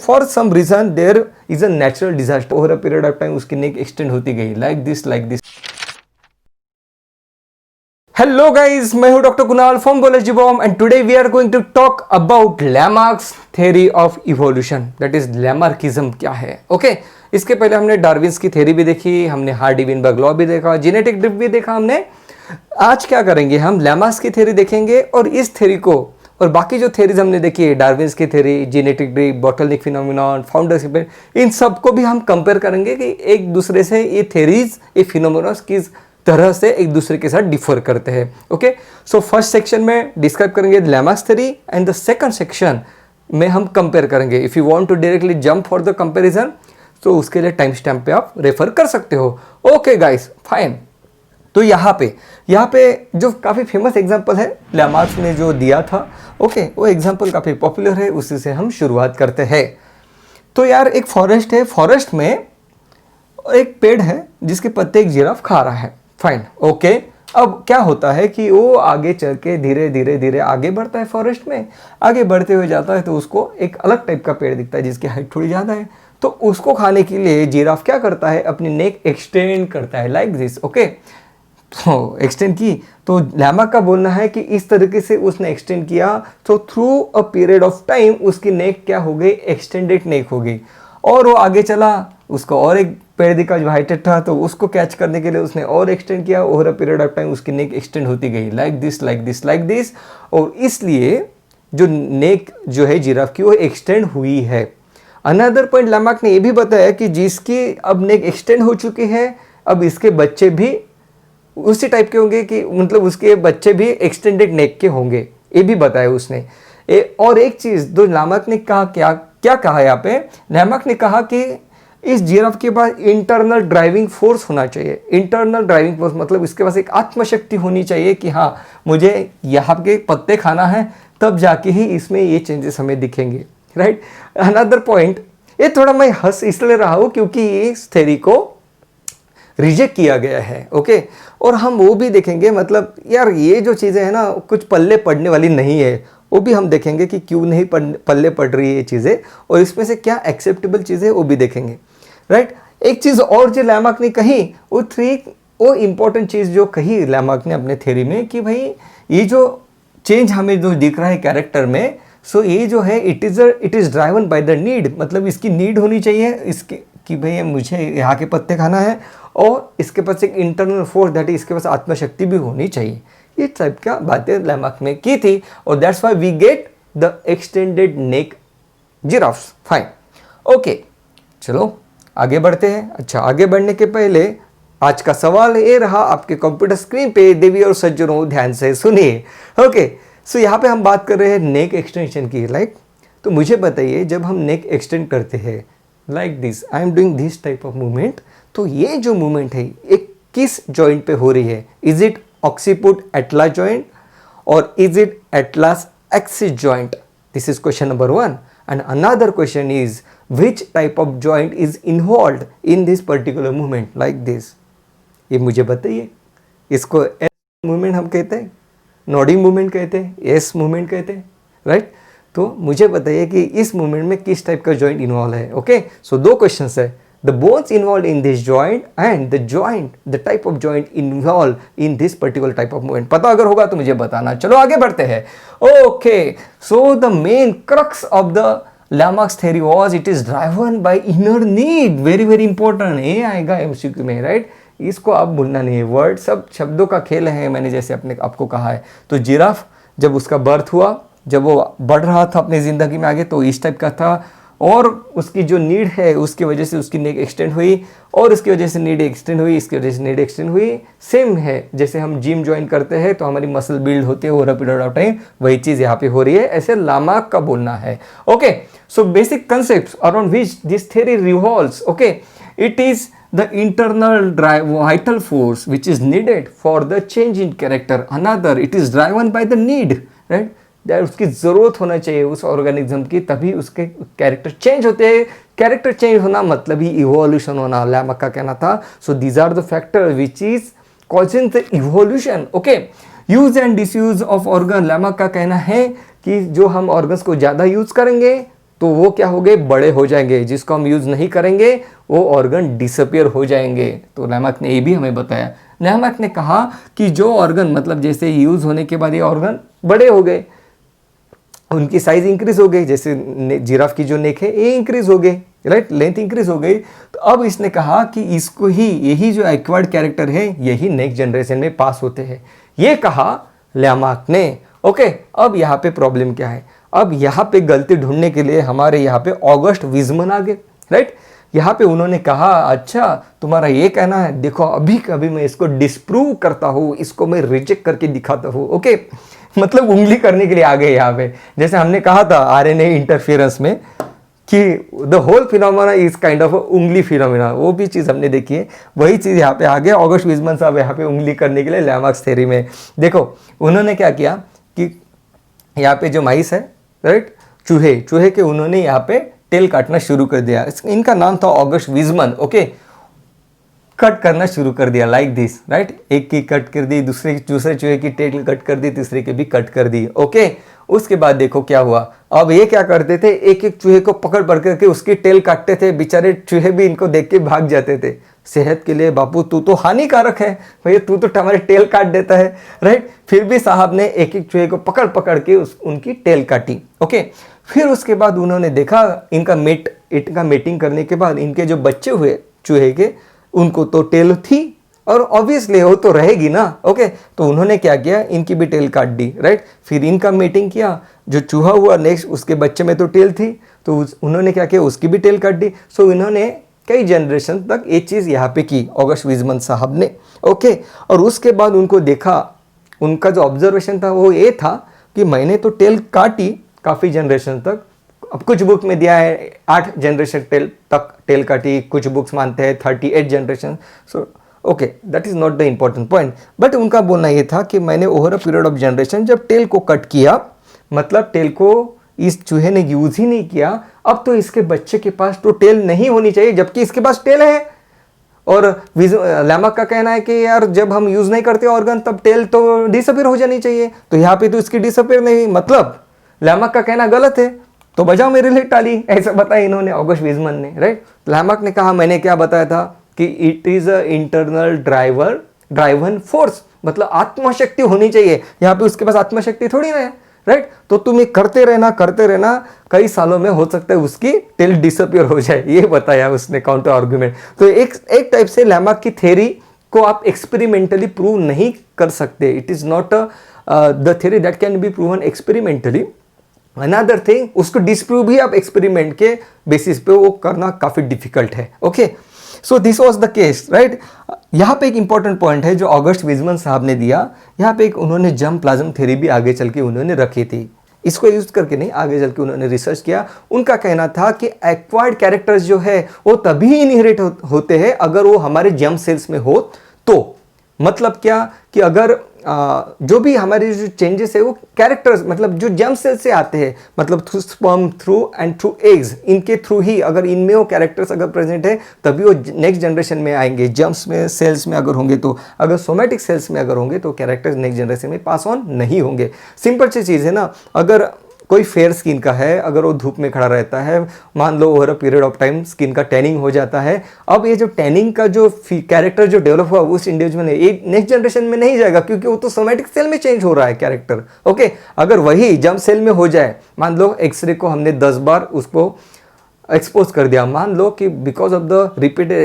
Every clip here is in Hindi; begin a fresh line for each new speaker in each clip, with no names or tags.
For some reason there is a natural disaster, over a period of time उसकी नेक एक्सटेंड होती गई लाइक दिस। हेलो गाइस, मैं हूं doctor Kunal from biology bomb and today we are going to talk about Lamarck's theory of evolution, that is Lamarckism क्या है। ओके इसके पहले हमने डार्विन्स की थ्योरी भी देखी, हमने हार्डी-विनबर्ग लॉ भी देखा, जेनेटिक ड्रिफ्ट भी देखा हमने। आज क्या करेंगे, हम लैमार्क्स की थ्योरी देखेंगे और इस थ्योरी को और बाकी जो थ्योरीज हमने देखी है, डार्विन्स की theory, genetic drift, bottleneck phenomenon, founder's effect, इन सबको भी हम कंपेयर करेंगे कि एक दूसरे से ये थ्योरीज, ये फिनोमेनन किस तरह से एक दूसरे के साथ डिफर करते हैं। ओके सो फर्स्ट सेक्शन में डिस्क्राइब करेंगे Lamarck's theory and the second section में हम कंपेयर करेंगे। If you want to directly jump for the comparison तो उसके लिए टाइम स्टैम्प पे आप रेफर कर सकते हो। Okay guys fine. तो यहाँ पे जो काफ़ी फेमस एग्जाम्पल है लैमार्क्स ने जो दिया था, ओके वो एग्जाम्पल काफ़ी पॉपुलर है, उसी से हम शुरुआत करते हैं। तो यार एक फॉरेस्ट है, फॉरेस्ट में एक पेड़ है जिसके पत्ते एक जिराफ खा रहा है। फाइन ओके अब क्या होता है कि वो आगे चल के धीरे धीरे आगे बढ़ता है, फॉरेस्ट में आगे बढ़ते हुए जाता है तो उसको एक अलग टाइप का पेड़ दिखता है जिसकी हाइट थोड़ी ज़्यादा है। तो उसको खाने के लिए जिराफ क्या करता है, अपनी नेक एक्सटेंड करता है लाइक दिस। ओके तो एक्सटेंड की, तो लैमार्क का बोलना है कि इस तरीके से उसने एक्सटेंड किया तो through a period of time उसकी नेक क्या हो गई, एक्सटेंडेड नेक हो गई। और वो आगे चला, उसको और एक पेड़ दिखा जो हाइटेड था तो उसको कैच करने के लिए उसने और एक्सटेंड किया, over a period of time उसकी नेक एक्सटेंड होती गई लाइक दिस। और इसलिए जो नेक जो है जिराफ की वो एक्सटेंड हुई है। अनदर पॉइंट लैमार्क ने ये भी बताया कि जिसकी अब नेक एक्सटेंड हो चुकी है, अब इसके बच्चे भी उसी टाइप के होंगे, कि मतलब उसके बच्चे भी एक्सटेंडेड नेक के होंगे, ये भी बताया उसने। और एक चीज़ जो लैमार्क ने कहा, क्या कहा यहाँ पे, लैमार्क ने कहा कि इस जिराफ के पास इंटरनल ड्राइविंग फोर्स होना चाहिए। इंटरनल ड्राइविंग फोर्स मतलब इसके पास एक आत्मशक्ति होनी चाहिए कि हाँ मुझे यहाँ के पत्ते खाना है, तब जाके ही इसमें ये चेंजेस हमें दिखेंगे, राइट। अनदर पॉइंट, ये थोड़ा मैं हंस इसलिए रहा हूँ क्योंकि इस थ्योरी को रिजेक्ट किया गया है। ओके और हम वो भी देखेंगे, मतलब यार ये जो चीज़ें हैं ना कुछ पल्ले पड़ने वाली नहीं है, वो भी हम देखेंगे कि क्यों नहीं पल्ले पड़ रही है ये चीज़ें, और इसमें से क्या एक्सेप्टेबल चीज़ें वो भी देखेंगे, राइट। एक चीज़ और जो लैमार्क ने कही, वो इम्पोर्टेंट चीज़ जो कही लैमार्क ने अपने थ्योरी में कि भाई ये जो चेंज हमें जो दिख रहा है कैरेक्टर में, सो ये जो है it is driven by the need, मतलब इसकी नीड होनी चाहिए इसकी कि भाई मुझे यहाँ के पत्ते खाना है, और इसके पास एक इंटरनल फोर्स दैट इसके पास आत्मशक्ति भी होनी चाहिए। ये टाइप का बातें लैमार्क ने की थी, और that's why we get the extended neck giraffes. Fine okay चलो आगे बढ़ते हैं। अच्छा आगे बढ़ने के पहले आज का सवाल ये रहा आपके कंप्यूटर स्क्रीन पे, देवी और सज्जनों ध्यान से सुनिए। ओके सो यहाँ पे हम बात कर रहे हैं नेक एक्सटेंशन की, राइट। तो मुझे बताइए जब हम नेक एक्सटेंड करते हैं like this, I am doing this type of movement, तो ये जो मूवमेंट है एक किस जॉइंट पे हो रही है, is it occiput atlas joint और is it atlas axis joint? This is question number 1 and another question is which type of joint is involved in this particular movement like this? ये मुझे बताइए। इसको एस मूवमेंट हम कहते हैं, नोडिंग मूवमेंट कहते हैं, एस मूवमेंट कहते हैं, राइट। तो मुझे बताइए कि इस मूवमेंट में किस टाइप का जॉइंट इन्वॉल्व है। ओके सो दो क्वेश्चंस है, the bones involve in this joint and the type of joint involve in this particular type of movement. पता अगर होगा तो मुझे बताना। चलो आगे बढ़ते हैं। Okay so the main crux of the Lamarck's theory was it is driven by inner need, very important। ये आएगा MCQ में, राइट। इसको आप भूलना नहीं है, वर्ड सब शब्दों का खेल है, मैंने जैसे आपको कहा है। तो जिराफ जब उसका बर्थ हुआ, जब वो बढ़ रहा था अपनी ज़िंदगी में आगे, तो इस टाइप का था, और उसकी जो नीड है उसकी वजह से उसकी नेक एक्सटेंड हुई, और इसकी वजह से नीड एक्सटेंड हुई, इसकी वजह से नीड एक्सटेंड हुई। सेम है जैसे हम जिम ज्वाइन करते हैं तो हमारी मसल बिल्ड होती है over a period of time, वही चीज़ यहाँ पे हो रही है, ऐसे लैमार्क का बोलना है। Okay so basic concepts around which this theory revolves, okay it is the internal vital force which is needed for the change in character, another it is driven by the need, right, that उसकी ज़रूरत होना चाहिए उस ऑर्गेनिज्म की, तभी उसके कैरेक्टर चेंज होते हैं। कैरेक्टर चेंज होना मतलब ही इवोल्यूशन होना, लैमार्क का कहना था। So these are the factor which is causing the evolution. Okay use and disuse of organ, Lamarck का कहना है कि जो हम ऑर्गन्स को ज़्यादा यूज करेंगे तो वो क्या हो गए, बड़े हो जाएंगे, जिसको हम यूज़ नहीं करेंगे वो ऑर्गन डिसअपियर हो जाएंगे। तो लैमार्क ने ये भी हमें बताया। लैमार्क ने कहा कि जो ऑर्गन मतलब जैसे यूज़ होने के बाद ये ऑर्गन बड़े हो गए, उनकी साइज इंक्रीज हो गई, जैसे जिराफ की जो नेक है ये इंक्रीज हो गई, राइट, लेंथ इंक्रीज हो गई। तो अब इसने कहा कि इसको ही, यही जो एक्वायर्ड कैरेक्टर है यही नेक्स्ट जनरेशन में पास होते हैं, ये कहा लैमार्क ने। ओके, अब यहाँ पे प्रॉब्लम क्या है, अब यहाँ पे गलती ढूंढने के लिए हमारे यहाँ पे ऑगस्ट विजमन आ गए, राइट। यहाँ पे उन्होंने कहा अच्छा तुम्हारा ये कहना है, देखो अभी कभी मैं इसको डिस्प्रूव करता हूँ, इसको मैं रिजेक्ट करके दिखाता हूँ। ओके, मतलब उंगली करने के लिए आ गए यहाँ पे। जैसे हमने कहा था आरएनए इंटरफेरेंस में कि the whole phenomena is kind of उंगली फिनोमेना, वो भी चीज़ हमने देखी है, वही चीज़ यहाँ पे आ गया। ऑगस्ट विजमन साहब यहाँ पे उंगली करने के लिए लैमार्क्स थ्योरी में। देखो उन्होंने क्या किया कि यहाँ पे जो माइस है, राइट, चूहे के उन्होंने यहाँ पे टेल काटना शुरू कर दिया। इनका नाम था ऑगस्ट विजमन। ओके, कट करना शुरू कर दिया लाइक दिस, राइट, एक की कट कर दी, दूसरे चूहे की टेल कट कर दी, तीसरे की भी कट कर दी। ओके, उसके बाद देखो क्या हुआ, अब ये क्या करते थे, एक एक चूहे को पकड़ करके उसकी टेल काटते थे, बेचारे चूहे भी इनको देख के भाग जाते थे। सेहत के लिए बापू तू तो हानिकारक है भैया, तू तो हमारे टेल काट देता है, राइट। फिर भी साहब ने एक एक चूहे को पकड़ पकड़ के उनकी टेल काटी। ओके, फिर उसके बाद उन्होंने देखा इनका मेटिंग करने के बाद इनके जो बच्चे हुए चूहे के, उनको तो टेल थी और ऑब्वियसली वो तो रहेगी ना। ओके, तो उन्होंने क्या किया, इनकी भी टेल काट दी, राइट। फिर इनका मेटिंग किया, जो चूहा हुआ नेक्स्ट उसके बच्चे में तो टेल थी, तो उन्होंने क्या किया, उसकी भी टेल काट दी। सो इन्होंने कई जनरेशन तक ये चीज़ यहाँ पे की ऑगस्ट विजमन साहब ने। ओके, और उसके बाद उनको देखा, उनका जो ऑब्जर्वेशन था वो ये था कि मैंने तो टेल काटी काफ़ी जनरेशन तक, अब कुछ बुक में दिया है 8 जनरेशन तक टेल काटी, कुछ बुक्स मानते हैं 38 generation. So okay, that is not the important point, but उनका बोलना ये था कि मैंने over a period of generation जब टेल को कट किया, मतलब टेल को इस चूहे ने यूज़ ही नहीं किया, अब तो इसके बच्चे के पास तो टेल नहीं होनी चाहिए, जबकि इसके पास टेल है। और लैमार्क का कहना है कि यार जब हम यूज़ नहीं करते ऑर्गन तब टेल तो डिसअपीयर हो जानी चाहिए, तो यहाँ पे तो इसकी डिसअपीयर नहीं, मतलब लैमार्क का कहना गलत है, तो बजाओ मेरे लिए टाली, ऐसा बताया इन्होंने ऑगस्ट विजमन ने, राइट। लैमार्क ने कहा मैंने क्या बताया था कि it is a internal driven force, मतलब आत्मशक्ति होनी चाहिए, यहाँ पे उसके पास आत्मशक्ति थोड़ी ना है, राइट। तो तुम ये करते रहना, कई सालों में हो सकता है उसकी टेल डिसअपीयर हो जाए, ये बताया उसने काउंटर आर्गुमेंट। तो एक टाइप से लैमार्क की थ्योरी को आप एक्सपेरिमेंटली प्रूव नहीं कर सकते, it is not the theory that can be proven experimentally. Another thing, उसको डिस्प्रूव भी आप एक्सपेरिमेंट के बेसिस पे वो करना काफ़ी डिफिकल्ट है। Okay, so this was the case, right. यहाँ पे एक इंपॉर्टेंट पॉइंट है जो ऑगस्ट विजमन साहब ने दिया, यहाँ पे एक उन्होंने जर्म प्लाज्म थ्योरी भी आगे चल के उन्होंने रखी थी, इसको यूज करके नहीं, आगे चल के उन्होंने रिसर्च किया। उनका कहना था कि एक्वायर्ड कैरेक्टर्स जो है वो तभी इनहेरिट होते हैं अगर वो हमारे जर्म सेल्स में हो, तो मतलब क्या कि अगर जो भी हमारे जो चेंजेस है वो कैरेक्टर्स मतलब जो जर्म सेल से आते हैं, मतलब through sperm through and through eggs, इनके थ्रू ही अगर इनमें वो कैरेक्टर्स अगर प्रेजेंट है तभी वो नेक्स्ट जनरेशन में आएंगे। जर्म्स में सेल्स में अगर होंगे तो, अगर सोमैटिक सेल्स में अगर होंगे तो कैरेक्टर्स नेक्स्ट जनरेशन में पास ऑन नहीं होंगे। सिंपल सी चीज़ है ना, अगर कोई फेयर स्किन का है, अगर वो धूप में खड़ा रहता है, मान लो over a period of time skin का टैनिंग हो जाता है, अब ये जो टैनिंग का जो कैरेक्टर जो डेवलप हुआ उस इंडिविजुअल में ये नेक्स्ट जनरेशन में नहीं जाएगा, क्योंकि वो तो सोमैटिक सेल में चेंज हो रहा है कैरेक्टर। ओके, अगर वही जर्म सेल में हो जाए, मान लो एक्सरे को हमने 10 बार उसको एक्सपोज कर दिया, मान लो कि because of the repeated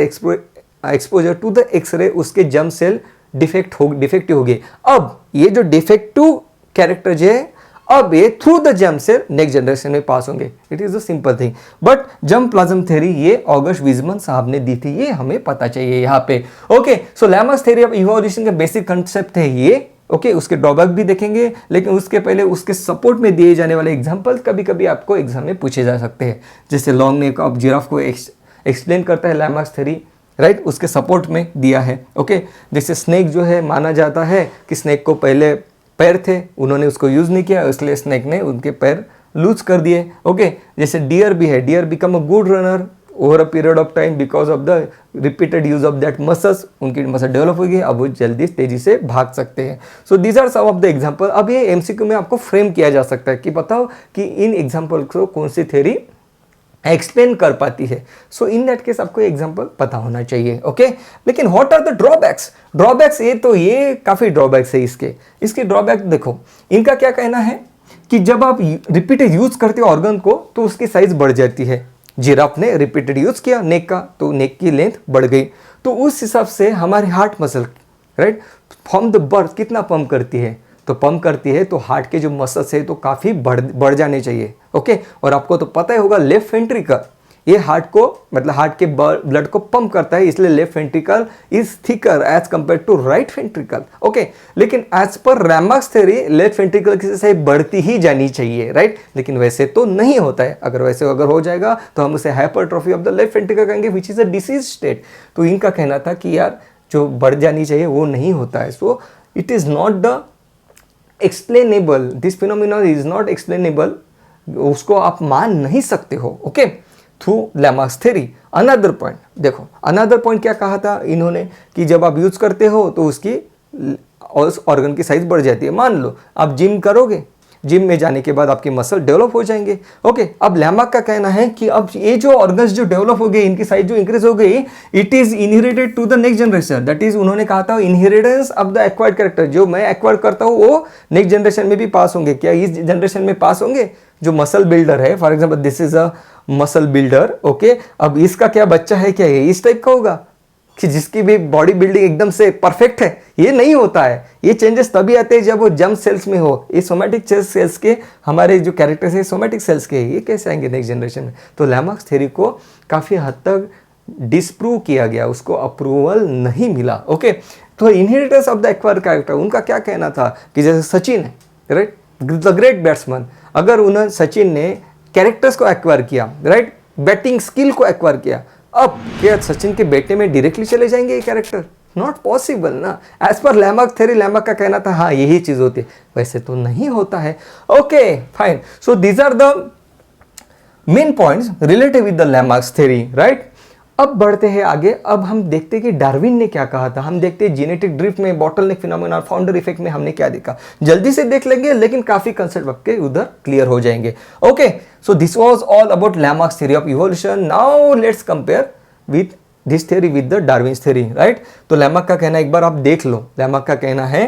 exposure to the X-ray उसके जर्म सेल डिफेक्टिव हो गए। अब ये जो डिफेक्टिव कैरेक्टर जो है अब ये through the germ cell next generation में पास होंगे। It is a simple thing, but germ plasm theory ये ऑगस्ट विजमन साहब ने दी थी, ये हमें पता चाहिए यहाँ पे। Okay, so Lamarck's theory of evolution का बेसिक कंसेप्ट है ये। ओके, उसके ड्रॉबैक भी देखेंगे, लेकिन उसके पहले उसके सपोर्ट में दिए जाने वाले एग्जाम्पल कभी कभी आपको एग्जाम में पूछे जा सकते हैं। जैसे लॉन्ग नेक ऑफ जिराफ को एक्सप्लेन करता है लैमार्क्स थ्योरी, राइट, उसके सपोर्ट में दिया है। ओके, जैसे स्नेक जो है, माना जाता है कि स्नेक को पहले पैर थे, उन्होंने उसको यूज़ नहीं किया, इसलिए स्नेक ने उनके पैर लूज कर दिए। ओके, जैसे डियर भी है, deer become a good runner over a period of time because of the repeated use of that muscles, उनकी मसल डेवलप हो गई, अब वो जल्दी तेजी से भाग सकते हैं। So these are some of the example. अब ये एमसीक्यू में आपको फ्रेम किया जा सकता है कि बताओ कि इन एग्जाम्पल को कौन सी थ्योरी एक्सप्लेन कर पाती है। सो इन दैट केस आपको एग्जांपल पता होना चाहिए। ओके, लेकिन what are the drawbacks? Drawbacks ये काफ़ी ड्रॉबैक्स है इसके ड्रॉबैक देखो, इनका क्या कहना है कि जब आप रिपीटेड यूज करते हो ऑर्गन को तो उसकी साइज बढ़ जाती है। जिराफ ने रिपीटेड यूज किया नेक का, तो नेक की लेंथ बढ़ गई। तो उस हिसाब से हमारे heart muscle, right, from the birth कितना पंप करती है, तो पंप करती है तो हार्ट के जो मसल्स है तो काफ़ी बढ़ जाने चाहिए। ओके, और आपको तो पता ही होगा लेफ्ट वेंट्रिकल ये हार्ट को, मतलब हार्ट के ब्लड को पंप करता है, इसलिए left ventricle is thicker as compare to right ventricle. Okay, लेकिन एज पर रैमक्स थ्योरी लेफ्ट वेंट्रिकल की से बढ़ती ही जानी चाहिए, राइट, लेकिन वैसे तो नहीं होता है। अगर हो जाएगा तो हम उसे hypertrophy of the left ventricle कहेंगे, which is a disease state. तो इनका कहना था कि यार जो बढ़ जानी चाहिए वो नहीं होता है। So it is not the explainable, this phenomenon is not explainable, उसको आप मान नहीं सकते हो। Okay, through Lamarck's theory. Another point देखो, अनदर पॉइंट क्या कहा था इन्होंने कि जब आप यूज करते हो तो उसकी ऑर्गन की साइज बढ़ जाती है। मान लो आप जिम करोगे, जिम में जाने के बाद आपके मसल डेवलप हो जाएंगे। ओके, अब लैमार्क का कहना है कि अब ये जो ऑर्गन्स जो डेवलप हो गए, इनकी साइज जो इंक्रीज हो गई, it is inherited to the next generation. That is उन्होंने कहा था inheritance of the acquired character, जो मैं एक्वायर करता हूँ वो नेक्स्ट जनरेशन में भी पास होंगे। क्या इस जनरेशन में पास होंगे? जो मसल बिल्डर है, for example this is a muscle builder. Okay, अब इसका क्या बच्चा है, क्या ये इस टाइप का होगा कि जिसकी भी बॉडी बिल्डिंग एकदम से परफेक्ट है? ये नहीं होता है। ये चेंजेस तभी आते हैं जब वो जर्म सेल्स में हो। ये सोमैटिक सेल्स के हमारे जो कैरेक्टर्स है सोमैटिक सेल्स के, ये कैसे आएंगे नेक्स्ट जनरेशन में? तो लैमार्क्स थ्योरी को काफ़ी हद तक डिसप्रूव किया गया, उसको अप्रूवल नहीं मिला। ओके, तो inheritance of the acquired character, उनका क्या कहना था कि जैसे सचिन है, राइट, द ग्रेट बैट्समैन, अगर उन्होंने सचिन ने कैरेक्टर्स को एक्वायर किया, राइट, बैटिंग स्किल को एक्वायर किया, अब क्या सचिन के बेटे में डायरेक्टली चले जाएंगे ये कैरेक्टर? नॉट पॉसिबल ना। As per Lamarck theory, Lamarck का कहना था हाँ यही चीज होती है, वैसे तो नहीं होता है। Okay fine, so these are the main points related with the Lamarck's theory, right. अब बढ़ते हैं आगे। अब हम देखते हैं कि डार्विन ने क्या कहा था। हम देखते हैं जेनेटिक ड्रिफ्ट में, बॉटलनेक फिनोमेना, फाउंडर इफेक्ट में हमने क्या देखा, जल्दी से देख लेंगे, लेकिन काफी कंसेप्ट आपके उधर क्लियर हो जाएंगे। Okay, so this was all about Lamarck's theory of evolution. Now let's compare with this theory with the Darwin's theory, right. तो लैमार्क का कहना एक बार आप देख लो। लैमार्क का कहना है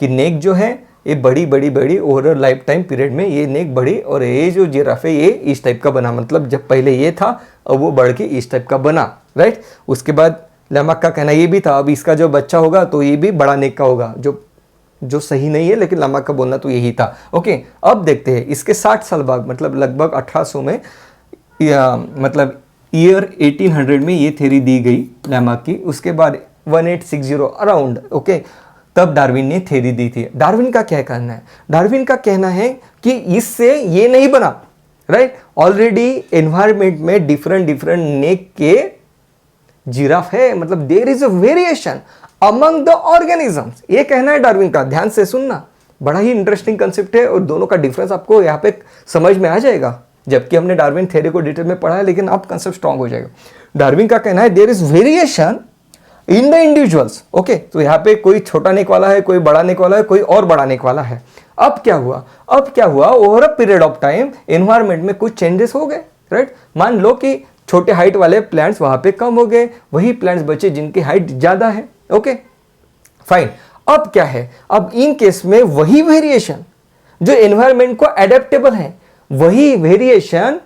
कि नेक जो है ये बड़ी ओवर लाइफ टाइम पीरियड में ये नेक बढ़ी, और ये जो जिराफ है ये इस टाइप का बना, मतलब जब पहले ये था अब वो बढ़ के इस टाइप का बना, राइट। उसके बाद लैमार्क का कहना ये भी था अब इसका जो बच्चा होगा तो ये भी बड़ा नेक का होगा, जो सही नहीं है, लेकिन लैमार्क का बोलना तो यही था। ओके, अब देखते हैं इसके 60 साल बाद, मतलब लगभग 1800 में, मतलब ईयर 1800 में ये थ्योरी दी गई लैमार्क की। उसके बाद 1860 अराउंड, ओके, तब डार्विन ने थ्योरी दी थी। डार्विन का क्या कहना है? डार्विन का कहना है कि इससे ये नहीं बना, राइट। ऑलरेडी एनवायरमेंट में डिफरेंट नेक के जिराफ है, मतलब there is a variation among the organisms. ये कहना है डार्विन का, ध्यान से सुनना, बड़ा ही इंटरेस्टिंग कंसेप्ट है और दोनों का डिफरेंस आपको यहाँ पे समझ में आ जाएगा। जबकि हमने डार्विन थ्योरी को डिटेल में पढ़ा है, लेकिन आप कंसेप्ट स्ट्रांग हो जाएगा। डार्विन का कहना है there is variation in the individuals. Okay, तो यहाँ पे कोई छोटा नेक वाला है, कोई बड़ा नेक वाला है, कोई और बड़ा नेक वाला है। अब क्या हुआ over a period of time environment में कुछ चेंजेस हो गए, राइट। मान लो कि छोटे हाइट वाले प्लांट्स वहां पे कम हो गए, वही प्लांट्स बचे जिनकी हाइट ज्यादा है। ओके फाइन, अब क्या है, अब इन केस में वही वेरिएशन जो एनवायरमेंट को एडेप्टेबल है, वही वेरिएशन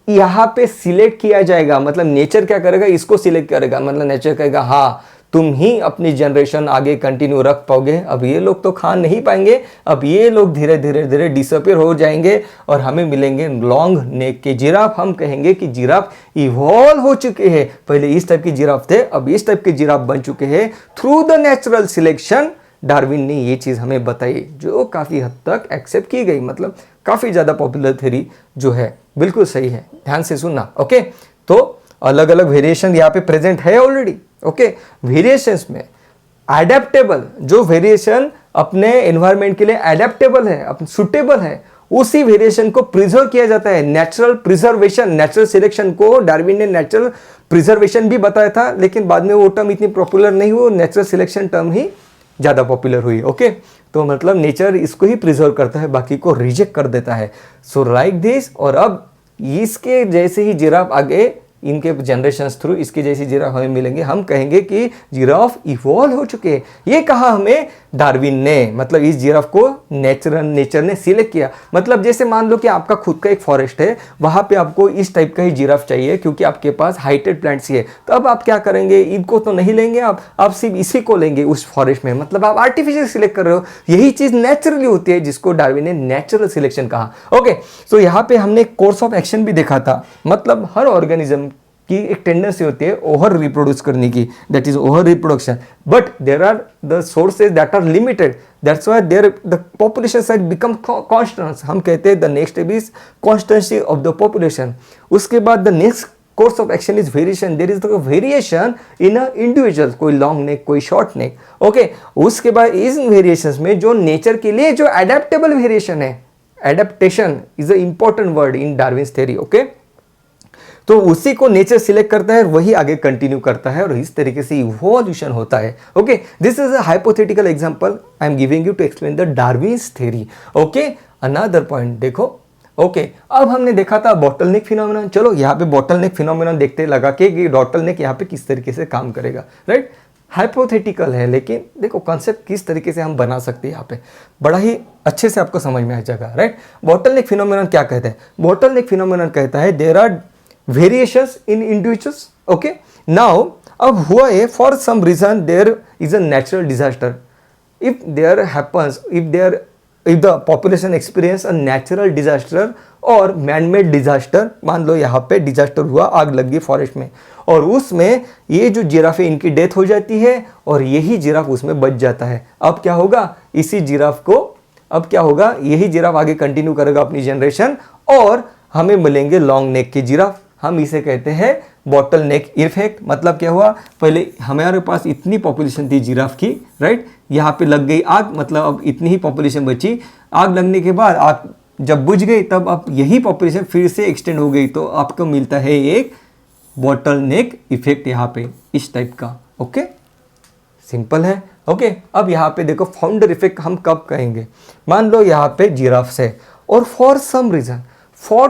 यहां पे सिलेक्ट किया जाएगा। मतलब नेचर क्या करेगा, इसको सिलेक्ट करेगा, मतलब नेचर कहेगा हाँ तुम ही अपनी जनरेशन आगे कंटिन्यू रख पाओगे, अब ये लोग तो खा नहीं पाएंगे, अब ये लोग धीरे धीरे डिसअपियर हो जाएंगे और हमें मिलेंगे लॉन्ग नेक के जिराफ। हम कहेंगे कि जिराफ इवॉल्व हो चुके हैं, पहले इस टाइप के जिराफ थे, अब इस टाइप के जिराफ बन चुके हैं through the natural selection. Darwin ने ये चीज हमें बताई, जो काफी हद तक एक्सेप्ट की गई, मतलब काफी ज्यादा पॉपुलर थ्योरी जो है, बिल्कुल सही है, ध्यान से सुनना। ओके, तो अलग अलग वेरिएशन यहाँ पे प्रेजेंट है ऑलरेडी। ओके, वेरिएशंस में एडेप्टेबल, जो वेरिएशन अपने एनवायरनमेंट के लिए एडेप्टेबल है, अपने सुटेबल है, उसी वेरिएशन को प्रिजर्व किया जाता है। नेचुरल प्रिजर्वेशन, नेचुरल सिलेक्शन को डार्विन ने नेचुरल प्रिजर्वेशन भी बताया था, लेकिन बाद में वो टर्म इतनी पॉपुलर नहीं हुई, नेचुरल सिलेक्शन टर्म ही ज्यादा पॉपुलर हुई। ओके, तो मतलब नेचर इसको ही प्रिजर्व करता है, बाकी को रिजेक्ट कर देता है। So like this. और अब इसके जैसे ही जिराफ आगे इनके जनरेशंस थ्रू इसके जैसी जिराफ हमें मिलेंगे, हम कहेंगे कि जिराफ इवॉल्व हो चुके हैं। ये कहा हमें डार्विन ने, मतलब इस जिराफ को नेचर ने सिलेक्ट किया। मतलब जैसे मान लो कि आपका खुद का एक फॉरेस्ट है, वहां पे आपको इस टाइप का ही जिराफ चाहिए क्योंकि आपके पास हाइटेड प्लांट्स ही है, तो अब आप क्या करेंगे, इनको तो नहीं लेंगे आप सिर्फ इसी को लेंगे उस फॉरेस्ट में। मतलब आप आर्टिफिशियल सिलेक्ट कर रहे हो। यही चीज नेचुरली होती है जिसको डार्विन ने नेचुरल सिलेक्शन कहा। ओके, सो यहाँ पे हमने कोर्स ऑफ एक्शन भी देखा था। मतलब हर ऑर्गेनिज्म की एक टेंडेंसी होती है ओवर रिप्रोड्यूस करने की, that is over reproduction, but there are the sources that are limited, that's why there the population size become constant. हम कहते हैं the next step is constancy of the population. उसके बाद the next course of action is variation, there is the variation in a individual, कोई लॉन्ग नेक कोई शॉर्ट नेक। ओके, उसके बाद इन वेरिएशंस में जो नेचर के लिए जो एडेप्टेबल वेरिएशन है, adaptation is a important word in Darwin's theory. Okay, तो उसी को नेचर सिलेक्ट करता है, वही आगे कंटिन्यू करता है और इस तरीके से इवोल्यूशन होता है। Okay, this is a hypothetical example I am giving you to explain the Darwin's theory. Okay, another point देखो। ओके, अब हमने देखा था बॉटलनेक फिनोमेनन। चलो यहाँ पे बॉटलनेक फिनोमेनन देखते लगा कि बॉटलनेक यहाँ पे किस तरीके से काम करेगा, राइट। हाइपोथेटिकल है, लेकिन देखो कॉन्सेप्ट किस तरीके से हम बना सकते हैं यहाँ पे बड़ा ही अच्छे से आपको समझ में आ जाएगा, राइट। बॉटलनेक फिनोमेनन क्या कहता है? बॉटलनेक फिनोमेनन कहता है there are variations in individuals. Okay, now अब हुआ है for some reason there is a natural disaster. If the population experience a natural disaster और man-made disaster, मान लो यहाँ पे डिजास्टर हुआ, आग लग गई फॉरेस्ट में और उसमें ये जो जिराफ है इनकी डेथ हो जाती है और यही जिराफ उसमें बच जाता है। अब क्या होगा, इसी जिराफ को अब क्या होगा, यही जिराफ आगे कंटिन्यू करेगा अपनी जनरेशन और हमें मिलेंगे लॉन्ग नेक के जिराफ। हम इसे कहते हैं बॉटल नेक इफेक्ट। मतलब क्या हुआ, पहले हमारे पास इतनी पॉपुलेशन थी जिराफ की, राइट, यहाँ पे लग गई आग, मतलब अब इतनी ही पॉपुलेशन बची। आग लगने के बाद आग जब बुझ गई तब अब यही पॉपुलेशन फिर से एक्सटेंड हो गई, तो आपको मिलता है एक बॉटल नेक इफेक्ट यहाँ पे इस टाइप का। ओके, सिंपल है। ओके, अब यहाँ पे देखो फाउंडर इफेक्ट हम कब कहेंगे, मान लो यहाँ पे जिराफ है और for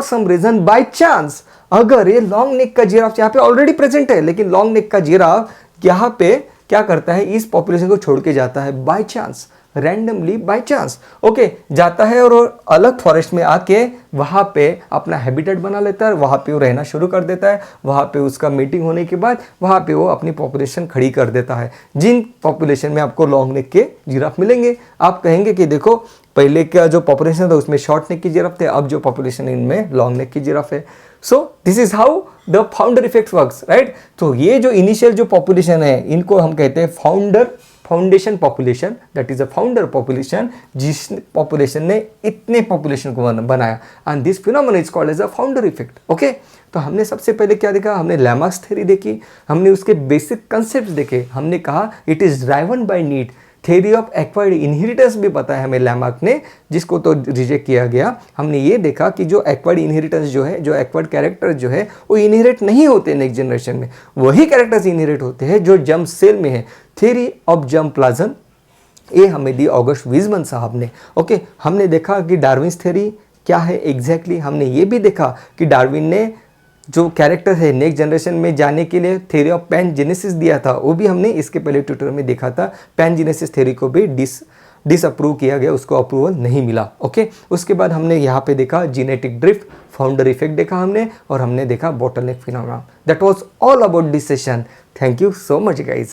some reason by chance अगर ये लॉन्ग नेक का जिराफ यहाँ पे ऑलरेडी प्रेजेंट है, लेकिन लॉन्ग नेक का जिराफ यहाँ पे क्या करता है, इस पॉपुलेशन को छोड़ के जाता है by chance, randomly by chance. Okay, जाता है और अलग फॉरेस्ट में आके वहाँ पे अपना हैबिटेट बना लेता है, वहाँ पे वो रहना शुरू कर देता है। वहाँ पे उसका मीटिंग होने के बाद वहाँ पे वो अपनी पॉपुलेशन खड़ी कर देता है। जिन पॉपुलेशन में आपको लॉन्ग नेक के जिराफ मिलेंगे, आप कहेंगे कि देखो पहले का जो पॉपुलेशन था उसमें शॉर्ट नेक की जिराफ थे, अब जो पॉपुलेशन इनमें लॉन्ग नेक की जिराफ है। So this is how the founder effect works, right. तो ये जो इनिशियल जो पॉपुलेशन है इनको हम कहते हैं foundation population, that is a founder population, जिस पॉपुलेशन ने इतने पॉपुलेशन को बनाया, and this phenomenon is called as a founder effect. Okay, तो हमने सबसे पहले क्या देखा, हमने लैमार्क्स थ्योरी देखी, हमने उसके बेसिक कंसेप्ट देखे। हमने कहा it is driven by need, theory of acquired inheritance भी पता है हमें लैमार्क ने, जिसको तो रिजेक्ट किया गया। हमने ये देखा कि जो एक्वायर्ड इनहेरिटेंस जो है, जो एक्वायर्ड कैरेक्टर जो है वो इनहेरिट नहीं होते नेक्स्ट जनरेशन में, वही कैरेक्टर्स इनहेरिट होते हैं जो जर्म सेल में है। थ्योरी ऑफ जर्म प्लाज्म ये हमें दी ऑगस्ट वीजमन साहब ने। ओके, हमने देखा कि डार्विन्स थ्योरी क्या है एग्जैक्टली। हमने ये भी देखा कि डार्विन ने जो कैरेक्टर है नेक्स्ट जनरेशन में जाने के लिए थ्योरी ऑफ पैनजेनेसिस दिया था, वो भी हमने इसके पहले ट्यूटोरियल में देखा था। पैनजेनेसिस थ्योरी को भी डिसअप्रूव किया गया, उसको अप्रूवल नहीं मिला। ओके, उसके बाद हमने यहाँ पे देखा जीनेटिक ड्रिफ्ट, फाउंडर इफेक्ट देखा हमने, और हमने देखा bottleneck phenomenon. That was all about this session. Thank you so much guys.